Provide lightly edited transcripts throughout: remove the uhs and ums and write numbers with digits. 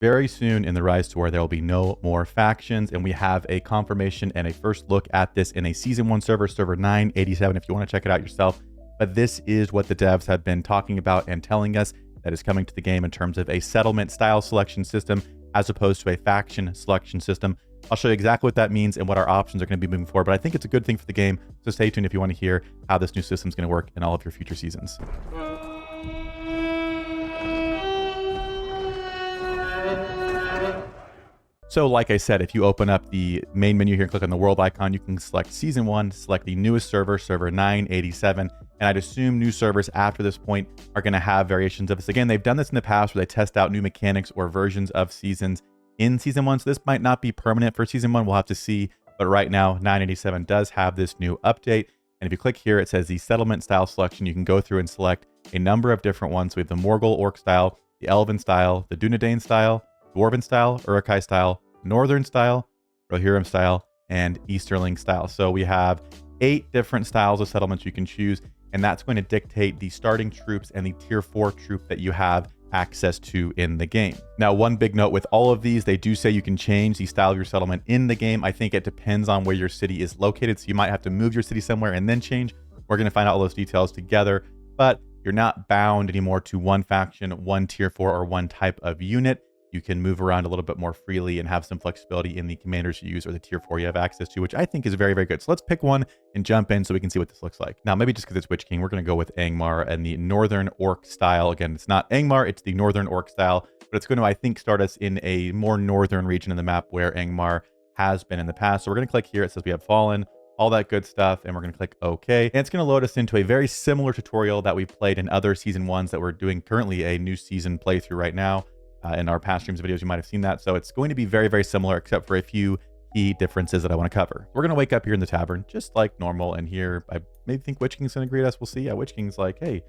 very soon in the Rise Tour, there will be no more factions, and we have a confirmation and a first look at this in a Season 1 server, server 987, if you want to check it out yourself. But this is what the devs have been talking about and telling us that is coming to the game in terms of a settlement style selection system as opposed to a faction selection system. I'll show you exactly what that means and what our options are going to be moving forward, but I think it's a good thing for the game, so stay tuned if you want to hear how this new system is going to work in all of your future seasons. So like I said, if you open up the main menu here and click on the world icon, you can select Season 1, select the newest server, server 987, and I'd assume new servers after this point are going to have variations of this. Again, they've done this in the past where they test out new mechanics or versions of seasons in Season 1, so this might not be permanent for Season 1, we'll have to see, but right now 987 does have this new update, and if you click here, it says the settlement style selection. You can go through and select a number of different ones. So we have the Morgul Orc style, the Elven style, the Dunedain style, Dwarven style, Uruk-hai style, Northern style, Rohirrim style, and Easterling style. So we have 8 different styles of settlements you can choose, and that's going to dictate the starting troops and the tier 4 troop that you have access to in the game. Now, one big note with all of these, they do say you can change the style of your settlement in the game. I think it depends on where your city is located, so you might have to move your city somewhere and then change. We're going to find out all those details together, but you're not bound anymore to one faction, one tier 4, or one type of unit. You can move around a little bit more freely and have some flexibility in the commanders you use or the tier 4 you have access to, which I think is very, very good. So let's pick one and jump in so we can see what this looks like. Now, maybe just because it's Witch King, we're going to go with Angmar and the Northern Orc style. Again, it's not Angmar, it's the Northern Orc style, but it's going to, I think, start us in a more northern region of the map where Angmar has been in the past. So we're going to click here. It says we have Fallen, all that good stuff, and we're going to click OK. And it's going to load us into a very similar tutorial that we played in other Season 1s that we're doing currently a new season playthrough right now. In our past streams videos, you might have seen that. So it's going to be very, very similar, except for a few key differences that I want to cover. We're going to wake up here in the tavern, just like normal. And here, I maybe think Witch King's going to greet us. We'll see. Yeah, Witch King's like, hey,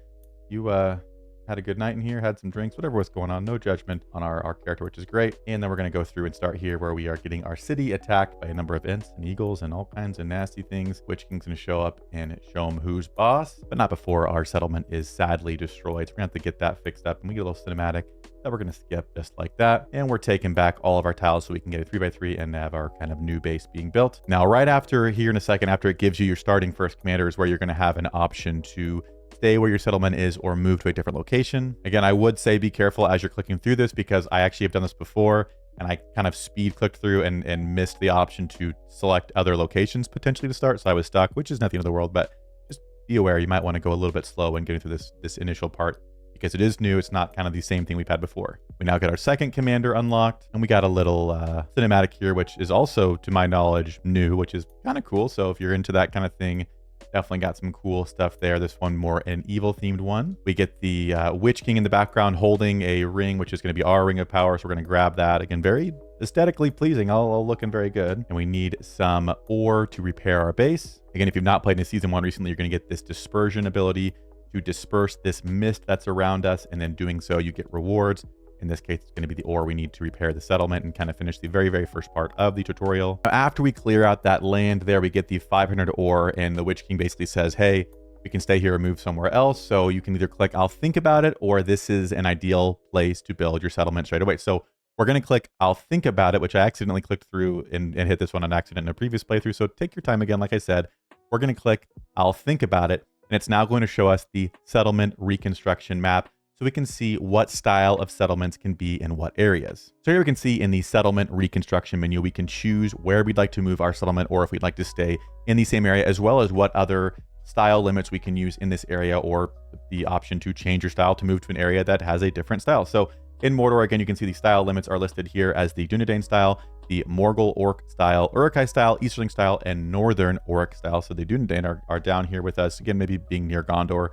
you had a good night in here, had some drinks, whatever was going on. No judgment on our character, which is great. And then we're going to go through and start here where we are getting our city attacked by a number of Ents and Eagles and all kinds of nasty things. Witch King's going to show up and show them who's boss, but not before our settlement is sadly destroyed. So we're going to have to get that fixed up, and we get a little cinematic that we're going to skip just like that. And we're taking back all of our tiles so we can get a 3x3 and have our kind of new base being built. Now, right after here in a second, after it gives you your starting first commander, is where you're going to have an option to stay where your settlement is or move to a different location. Again, I would say be careful as you're clicking through this, because I actually have done this before and I kind of speed clicked through and missed the option to select other locations potentially to start. So I was stuck, which is not the end of the world, but just be aware you might want to go a little bit slow when getting through this initial part, because it is new. It's not kind of the same thing we've had before. We now get our second commander unlocked, and we got a little cinematic here, which is also, to my knowledge, new, which is kind of cool. So if you're into that kind of thing, definitely got some cool stuff there. This one more an evil themed one. We get the Witch King in the background holding a ring, which is going to be our ring of power. So we're going to grab that. Again, very aesthetically pleasing, all looking very good. And we need some ore to repair our base. Again, if you've not played in Season 1 recently, you're going to get this dispersion ability to disperse this mist that's around us, and then doing so you get rewards. In this case, it's going to be the ore we need to repair the settlement and kind of finish the very, very first part of the tutorial. After we clear out that land there, we get the 500 ore, and the Witch King basically says, hey, we can stay here or move somewhere else. So you can either click I'll think about it, or this is an ideal place to build your settlement straight away. So we're going to click I'll think about it, which I accidentally clicked through and hit this one on accident in a previous playthrough. So take your time again. Like I said, we're going to click I'll think about it, and it's now going to show us the settlement reconstruction map, so we can see what style of settlements can be in what areas. So here we can see in the settlement reconstruction menu, we can choose where we'd like to move our settlement, or if we'd like to stay in the same area, as well as what other style limits we can use in this area, or the option to change your style to move to an area that has a different style. So in Mordor, again, you can see the style limits are listed here as the Dunedain style, the Morgul Orc style, Uruk-hai style, Easterling style, and Northern Orc style. So the Dunedain are down here with us, again, maybe being near Gondor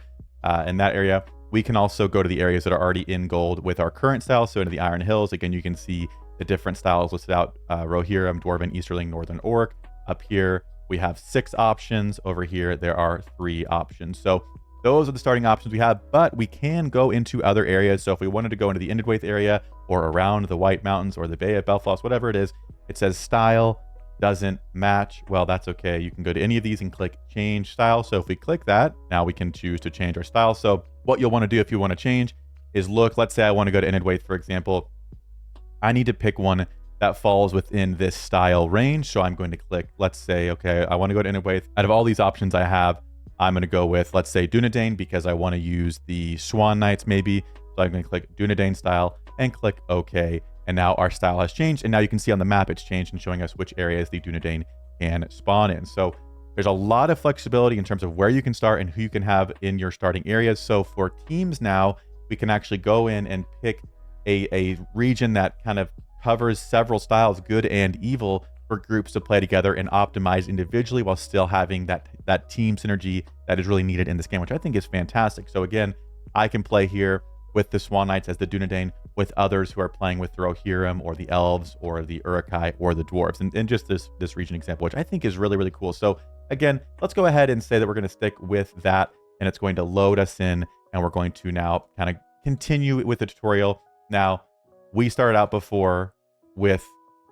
in that area. We can also go to the areas that are already in gold with our current style. So into the Iron Hills, again, you can see the different styles listed out, Rohirrim, Dwarven, Easterling, Northern Orc. Up here, we have 6 options. Over here, there are 3 options. So those are the starting options we have, but we can go into other areas. So if we wanted to go into the Endwaith area, or around the White Mountains, or the Bay of Belfast, whatever it is, it says style doesn't match. Well, that's okay. You can go to any of these and click change style. So if we click that, now we can choose to change our style. So what you'll want to do if you want to change is look, let's say I want to go to Endwaith, for example. I need to pick one that falls within this style range. So I'm going to click, let's say, okay, I want to go to Innerwaith. Out of all these options I have, I'm going to go with, let's say, Dunedain, because I want to use the Swan Knights maybe. So I'm going to click Dunedain style and click OK. And now our style has changed. And now you can see on the map it's changed and showing us which areas the Dunedain can spawn in. So there's a lot of flexibility in terms of where you can start and who you can have in your starting areas. So for teams now, we can actually go in and pick a region that kind of covers several styles, good and evil, for groups to play together and optimize individually while still having that team synergy that is really needed in this game, which I think is fantastic. So again, I can play here with the Swan Knights as the Dunedain, with others who are playing with the Rohirrim or the Elves or the Uruk-hai or the Dwarves, and just this region example, which I think is really, really cool. So again, let's go ahead and say that we're going to stick with that, and it's going to load us in, and we're going to now kind of continue with the tutorial. Now, we started out before with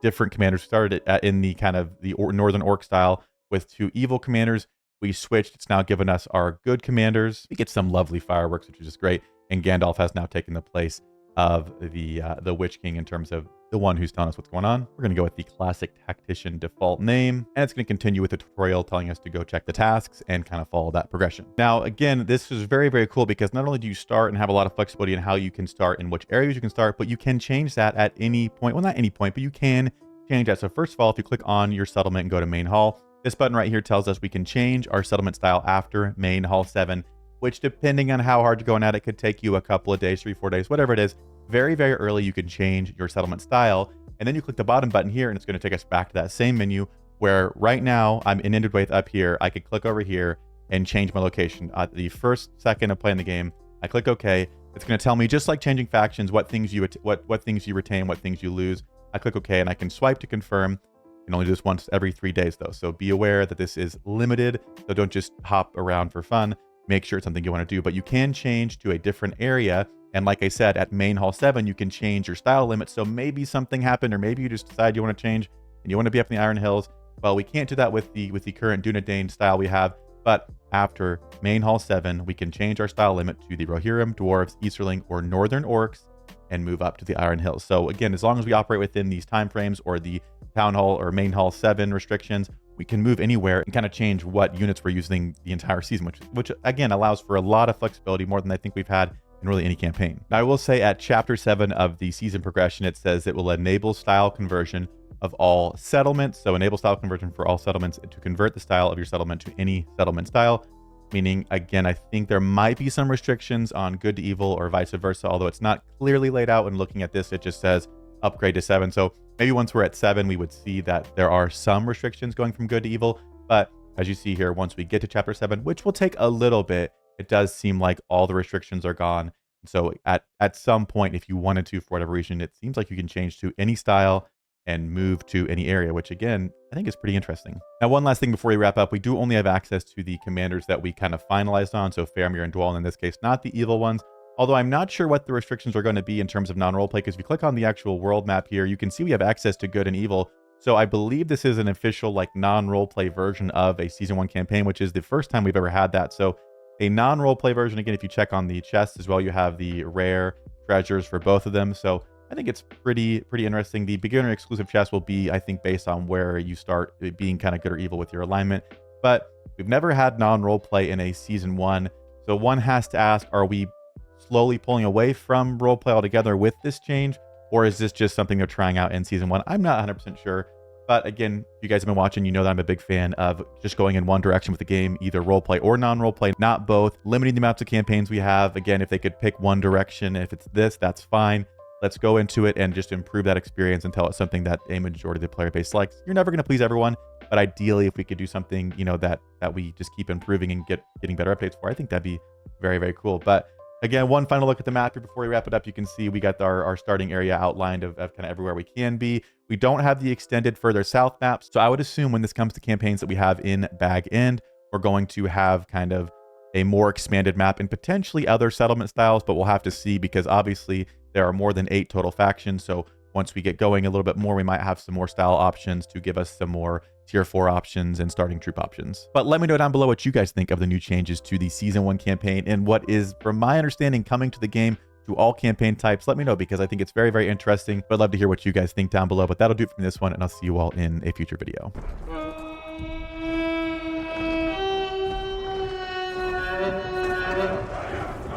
different commanders. We started in the kind of the Northern Orc style with 2 evil commanders. We switched. It's now given us our good commanders. We get some lovely fireworks, which is just great. And Gandalf has now taken the place of the Witch King in terms of the one who's telling us what's going on. We're going to go with the classic tactician default name, and it's going to continue with the tutorial telling us to go check the tasks and kind of follow that progression. Now, again, this is very, very cool because not only do you start and have a lot of flexibility in how you can start and which areas you can start, but you can change that at any point. Well, not any point, but you can change that. So first of all, if you click on your settlement and go to main hall, this button right here tells us we can change our settlement style after main hall 7, which depending on how hard you're going at it could take you a couple of days, 3-4 days, whatever it is. Very, very early, you can change your settlement style. And then you click the bottom button here, and it's going to take us back to that same menu where right now I'm in Innerwaith up here. I could click over here and change my location. The first second of playing the game, I click OK. It's going to tell me, just like changing factions, what things you what things you retain, what things you lose. I click OK, and I can swipe to confirm. You can only do this once every 3 days, though. So be aware that this is limited. So don't just hop around for fun. Make sure it's something you want to do. But you can change to a different area. And like I said, at main hall 7, you can change your style limit. So maybe something happened, or maybe you just decide you want to change and you want to be up in the Iron Hills. Well, we can't do that with the current Dunedain style we have. But after main hall 7, we can change our style limit to the Rohirrim, Dwarves, Easterling, or Northern Orcs and move up to the Iron Hills. So again, as long as we operate within these time frames or the town hall or main hall 7 restrictions, we can move anywhere and kind of change what units we're using the entire season, which again allows for a lot of flexibility, more than I think we've had in really any campaign. Now, I will say at chapter 7 of the season progression, it says it will enable style conversion of all settlements. So enable style conversion for all settlements to convert the style of your settlement to any settlement style. Meaning, again, I think there might be some restrictions on good to evil or vice versa, although it's not clearly laid out. When looking at this, it just says upgrade to 7. So maybe once we're at 7, we would see that there are some restrictions going from good to evil. But as you see here, once we get to chapter 7, which will take a little bit, it does seem like all the restrictions are gone. So at some point, if you wanted to, for whatever reason, it seems like you can change to any style and move to any area, which again, I think is pretty interesting. Now, one last thing before we wrap up, we do only have access to the commanders that we kind of finalized on. So Faramir and Dwalin in this case, not the evil ones. Although I'm not sure what the restrictions are going to be in terms of non-roleplay, because if you click on the actual world map here, you can see we have access to good and evil. So I believe this is an official like non-roleplay version of a season 1 campaign, which is the first time we've ever had that. So a non-roleplay version, again, if you check on the chests as well, you have the rare treasures for both of them. So I think it's pretty interesting. The beginner exclusive chest will be, I think, based on where you start being kind of good or evil with your alignment. But we've never had non-roleplay in a season 1. So one has to ask, are we slowly pulling away from roleplay altogether with this change? Or is this just something they're trying out in season 1? I'm not 100% sure. But again, if you guys have been watching, you know that I'm a big fan of just going in one direction with the game, either roleplay or non-roleplay, not both, limiting the amounts of campaigns we have. Again, if they could pick one direction, if it's this, that's fine. Let's go into it and just improve that experience until it's something that a majority of the player base likes. You're never going to please everyone, but ideally, if we could do something, you know, that we just keep improving and getting better updates for, I think that'd be very, very cool. But again, one final look at the map here before we wrap it up. You can see we got our starting area outlined of kind of everywhere we can be. We don't have the extended further south maps. So I would assume when this comes to campaigns that we have in Bag End, we're going to have kind of a more expanded map and potentially other settlement styles, but we'll have to see because obviously there are more than 8 total factions. So once we get going a little bit more, we might have some more style options to give us some more tier 4 options and starting troop options. But let me know down below what you guys think of the new changes to the season 1 campaign and what is, from my understanding, coming to the game to all campaign types, let me know, because I think it's very, very interesting. But I'd love to hear what you guys think down below. But that'll do it for this one, and I'll see you all in a future video.